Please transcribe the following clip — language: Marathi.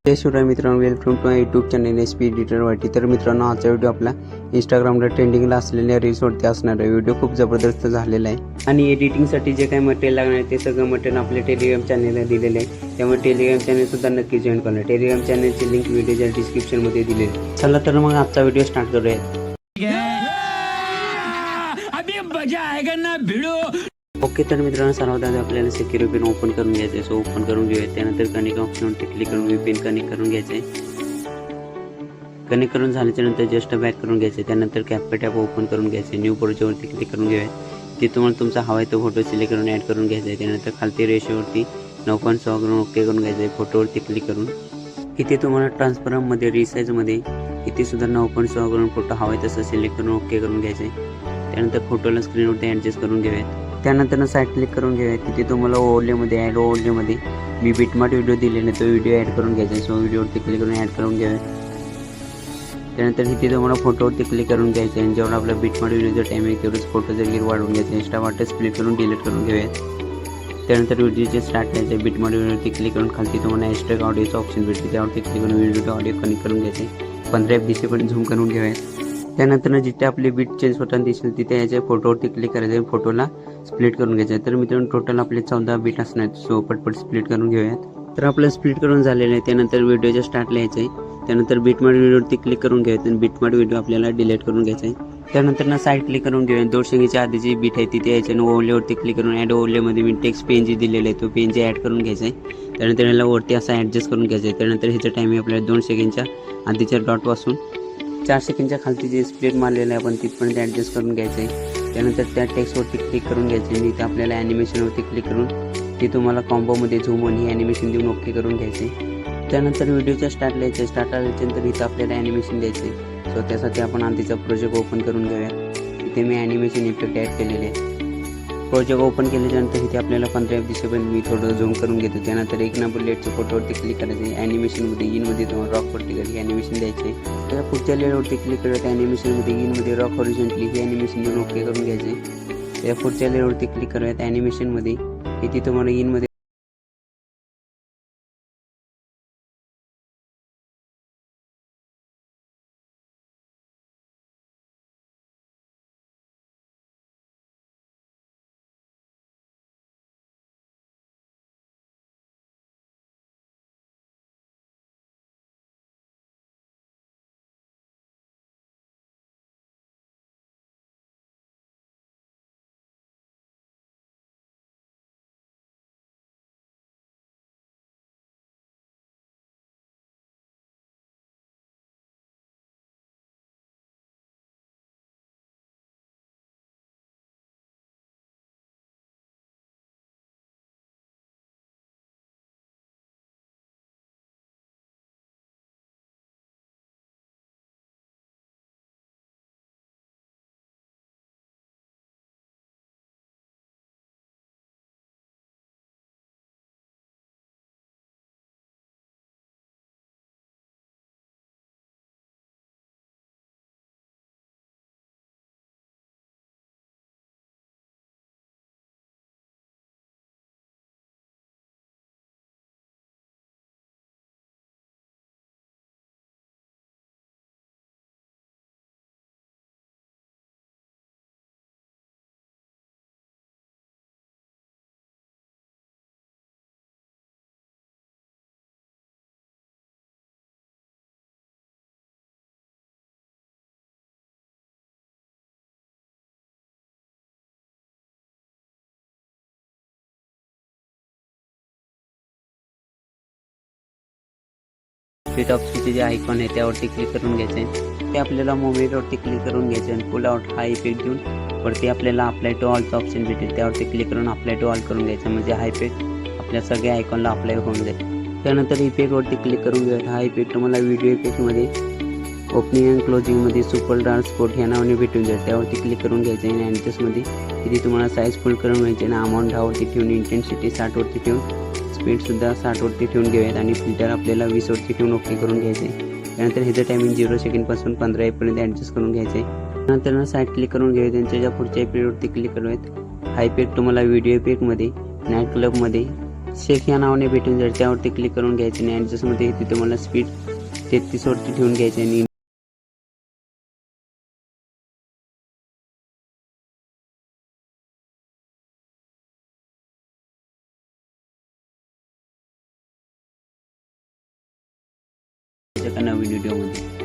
जय शिवराय मित्रांनो, welcome to my YouTube channel SP editor वाटी. तर मित्रांनो, आजचा व्हिडिओ आपला इंस्टाग्रामला ट्रेंडिंगला असलेल्या रील्सवरती असणार आहे. व्हिडिओ खूप जबरदस्त झालेला आहे आणि एडिटिंगसाठी जे काही मटेरियल लागणार आहे ते सगळं मटेरियल आपल्या टेलिग्राम चॅनलला दिलेलं आहे. त्यामुळे टेलिग्राम चॅनल सुद्धा नक्की जॉईन करा. टेलिग्राम चॅनलची लिंक व्हिडिओच्या डिस्क्रिप्शनमध्ये दिलेली आहे. चला तर मग आजचा व्हिडिओ स्टार्ट करूया. अभी मजा आएगा ना भिड़ो. ओके, तर मित्रांनो, सर्वात आधी आपल्याला सिक्युअर VPN ओपन करून घ्यायचं आहे. सो ओपन करून घेऊया. त्यानंतर कनेक्ट ऑप्शनवरती क्लिक करून VPN कनेक्ट करून घ्यायचं आहे. कनेक्ट करून झाल्याच्या नंतर जस्ट बॅक करून घ्यायचे. त्यानंतर कॅप्कट ॲप ओपन करून घ्यायचे. न्यू प्रोजेक्टवरती क्लिक करून घेऊया. ते तुम्हाला तुमचा हवा आहे तो फोटो सिलेक्ट करून ॲड करून घ्यायचा आहे. त्यानंतर खालती रेशोवरती 9.6 करून ओके करून घ्यायचं आहे. फोटोवरती क्लिक करून इथे तुम्हाला ट्रान्सफरमध्ये रिसाईजमध्ये इथे सुद्धा 9.6 करून फोटो हवा आहे तसं सिलेक्ट करून ओके करून घ्यायचं आहे. त्यानंतर फोटोला स्क्रीनवरती ॲडजस्ट करून घेऊयात. त्यानंतर साईड क्लिक करून घेऊयात. तिथे तुम्हाला ओव्हरलेमध्ये ॲड ओव्हरलेमध्ये मी बिटमार्ट व्हिडिओ दिलेला तो व्हिडिओ ॲड करून घ्यायचा आहे. सो व्हिडिओवरती क्लिक करून ॲड करून घेऊया. त्यानंतर इथे तुम्हाला फोटोवरती क्लिक करून घ्यायचं आहे. जेवढा आपला बिटमार्ट व्हिडिओचा टाईम आहे तेवढंच फोटो जर वाढवून घ्यायचं. एक्स्ट्रा वाटं स्प्लिट करून डिलीट करून घेऊयात. त्यानंतर व्हिडिओचे स्टार्ट करायचं आहे. बिटमार्ट व्हिडिओवरती क्लिक करून खालती तुम्हाला हॅशटॅग ऑडिओचं ऑप्शन भेटते. त्यावरती क्लिक करून व्हिडिओ ऑडिओ कनेक्ट करून घ्यायचे. 15 FBC पण झूम करून घेऊयात. त्यानंतर जिथे आपली बीट चेंज होताना दिसेल तिथे याच्या फोटोवरती क्लिक करायचं. फोटोला स्प्लिट करून घ्यायचं. तर मित्रांनो, टोटल आपले 14 बीट असणार. सो पटपट स्प्लिट करून घेऊयात. तर आपलं स्प्लिट करून झालेलं आहे. त्यानंतर व्हिडिओच्या स्टार्टला यायचं आहे. त्यानंतर बिटमार्ट व्हिडिओवरती क्लिक करून घ्यायचं आणि बिटमार्ट व्हिडिओ आपल्याला डिलीट करून घ्यायचा आहे. त्यानंतर साईड क्लिक करून घेऊया. 2 शेंगीच्या आधीची बीट आहे तिथे यायचं आणि ओव्हरलेवरती क्लिक करून ॲड ओव्हरलेमध्ये मी टेक्स्ट पेन दिलेलं आहे तो पेन ॲड करून घ्यायचा आहे. त्यानंतर याला वरती असं ॲडजस्ट करून घ्यायचं आहे. त्यानंतर ह्याचा टायमिंग आपल्याला 2 सेकंडच्या आधीच्या डॉटपासून 4 सेकंडच्या खालती जे स्प्लिट मारलेलं आहे आपण तिथपर्यंत ॲडजस्ट करून घ्यायचं आहे. त्यानंतर त्या टेक्स्टवरती क्लिक करून घ्यायचं आहे. इथे आपल्याला ॲनिमेशनवरती क्लिक करून ते तुम्हाला कॉम्बोमध्ये झूम आणि ही ॲनिमेशन देऊन ओके करून घ्यायचं आहे. त्यानंतर व्हिडिओच्या स्टार्टला यायचं आहे. स्टार्ट आल्याच्यानंतर इथं आपल्याला ॲनिमेशन द्यायचं आहे. सो त्यासाठी आपण आधीचा प्रोजेक्ट ओपन करून घेऊया. इथे मी ॲनिमेशन इफेक्ट ॲड केलेले आहे. प्रोजेक्ट ओपन केल्याच्यानंतर इथे आपल्याला 15 FBC पण मी थोडं झूम करून घेतो. त्यानंतर एक नंबर लेटच्या फोटोवरती क्लिक करायचं. ॲनिमेशनमध्ये इनमध्ये तुम्हाला रॉक व्हर्टिकल ॲनिमेशन द्यायचे. त्या पुढच्या लेअरवरती क्लिक करायचं. ॲनिमेशनमध्ये इनमध्ये रॉक हॉरिझॉन्टली ही ॲनिमेशन देऊन ओके करून घ्यायचे. त्या पुढच्या लेअरवरती क्लिक करायचं. ॲनिमेशनमध्ये इथे तुम्हाला इनमध्ये स्प्लिट ऑप्शनचे जे आयकॉन आहे त्यावरती क्लिक करून घ्यायचे. ते आपल्याला मोमेंटवरती क्लिक करून घ्यायचे आणि पुल आउट हा इफेक्ट देऊन वरती आपल्याला अप्लाय टू ऑलचं ऑप्शन भेटेल. त्यावरती क्लिक करून अप्लाय टू ऑल करून घ्यायचं. म्हणजे हा इफेक्ट आपल्या सगळ्या आयकॉनला अप्लाय होऊन जाईल. त्यानंतर इफेक्टवरती क्लिक करून घेऊया. हा इफेक्ट तुम्हाला व्हिडिओ इफेक्टमध्ये ओपनिंग अँड क्लोजिंगमध्ये सुपर डार्क स्पॉट ह्या नावाने भेटून जाईल. त्यावरती क्लिक करून घ्यायचं आणि ॲडजस्टमध्ये तिथे तुम्हाला साईज फुल करून घ्यायची आणि अमाऊंट 10वरती ठेवून इंटेन्सिटी 60वरती ठेवून स्पीडसुद्धा 60वरती ठेवून घेऊयात आणि फिल्टर आपल्याला 20वरती ठेवून ओके करून घ्यायचे. त्यानंतर ह्याचं टायमिंग 0 सेकंडपासून 15 पर्यंत ॲडजस्ट करून घ्यायचे. त्यानंतर साईड क्लिक करून घ्यायचे. त्यांच्या ज्या पुढच्या इफेक्टवरती क्लिक करूयात. हा इफेक्ट तुम्हाला व्हिडिओ इफेक्टमध्ये नाईट क्लबमध्ये शेक या नावाने भेटून जाईल, त्यावरती क्लिक करून घ्यायचे आणि ॲडजस्टमध्ये तिथे मला स्पीड 33 वरती ठेवून घ्यायचे आणि एका नवीन व्हिडिओमध्ये